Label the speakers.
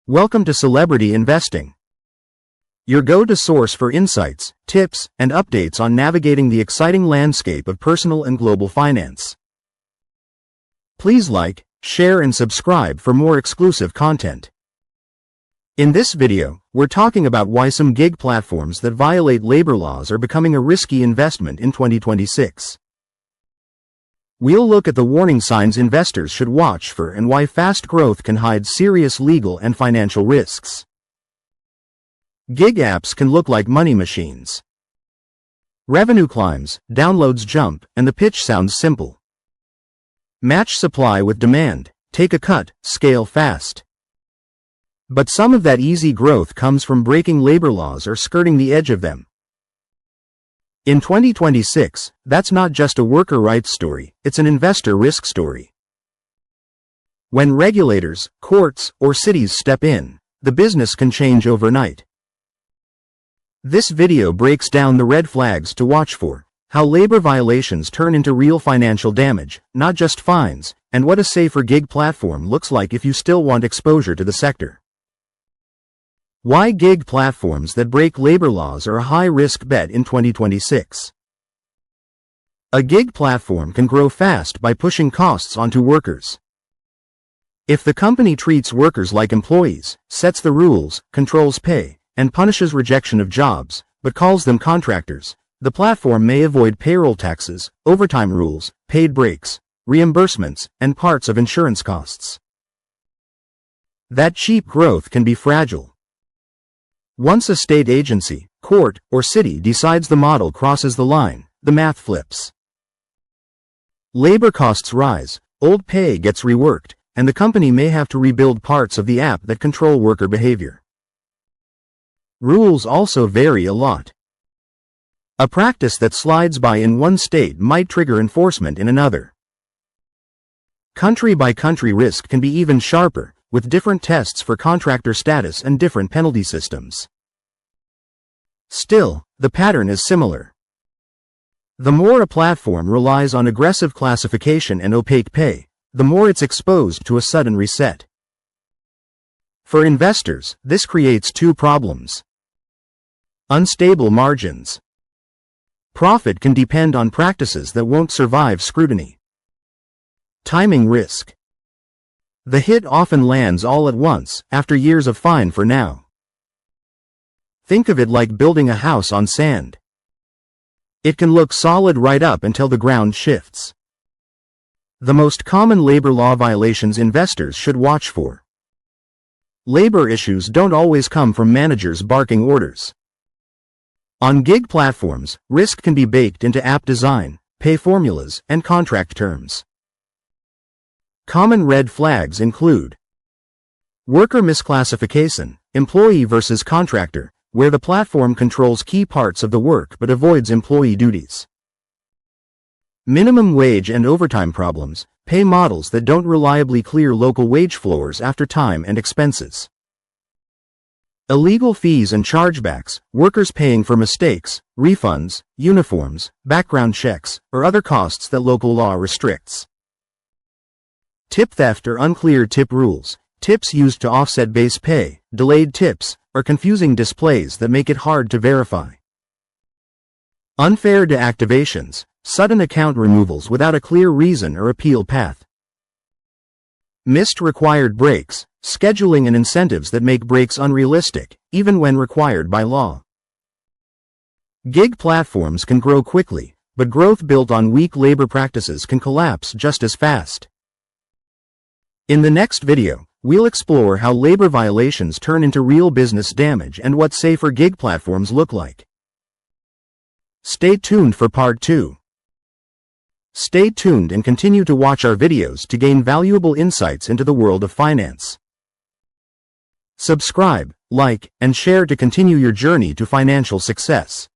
Speaker 1: Welcome to Celebrity Investing, your go-to source for insights, tips, and updates on navigating the exciting landscape of personal and global finance. Please like, share, and subscribe for more exclusive content. In this video, we're talking about why some gig platforms that violate labor laws are becoming a risky investment in 2026. We'll look at the warning signs investors should watch for and why fast growth can hide serious legal and financial risks. Gig apps can look like money machines. Revenue climbs, downloads jump, and the pitch sounds simple. Match supply with demand, take a cut, scale fast. But some of that easy growth comes from breaking labor laws or skirting the edge of them. In 2026, that's not just a worker rights story, it's an investor risk story. When regulators, courts, or cities step in, the business can change overnight. This video breaks down the red flags to watch for, how labor violations turn into real financial damage, not just fines, and what a safer gig platform looks like if you still want exposure to the sector. Why gig platforms that break labor laws are a high-risk bet in 2026. A gig platform can grow fast by pushing costs onto workers. If the company treats workers like employees, sets the rules, controls pay, and punishes rejection of jobs, but calls them contractors, the platform may avoid payroll taxes, overtime rules, paid breaks, reimbursements, and parts of insurance costs. That cheap growth can be fragile. Once a state agency, court, or city decides the model crosses the line, the math flips. Labor costs rise, old pay gets reworked, and the company may have to rebuild parts of the app that control worker behavior. Rules also vary a lot. A practice that slides by in one state might trigger enforcement in another. Country-by-country risk can be even sharper, with different tests for contractor status and different penalty systems. Still, the pattern is similar. The more a platform relies on aggressive classification and opaque pay, the more it's exposed to a sudden reset. For investors, this creates two problems. Unstable margins. Profit can depend on practices that won't survive scrutiny. Timing risk. The hit often lands all at once, after years of fine for now. Think of it like building a house on sand. It can look solid right up until the ground shifts. The most common labor law violations investors should watch for. Labor issues don't always come from managers barking orders. On gig platforms, risk can be baked into app design, pay formulas, and contract terms. Common red flags include worker misclassification, employee versus contractor, where the platform controls key parts of the work but avoids employee duties. Minimum wage and overtime problems, pay models that don't reliably clear local wage floors after time and expenses. Illegal fees and chargebacks, workers paying for mistakes, refunds, uniforms, background checks, or other costs that local law restricts. Tip theft or unclear tip rules, tips used to offset base pay, delayed tips, or confusing displays that make it hard to verify. Unfair deactivations, sudden account removals without a clear reason or appeal path. Missed required breaks, scheduling and incentives that make breaks unrealistic, even when required by law. Gig platforms can grow quickly, but growth built on weak labor practices can collapse just as fast. In the next video, we'll explore how labor violations turn into real business damage and what safer gig platforms look like. Stay tuned for part 2. Stay tuned and continue to watch our videos to gain valuable insights into the world of finance. Subscribe, like, and share to continue your journey to financial success.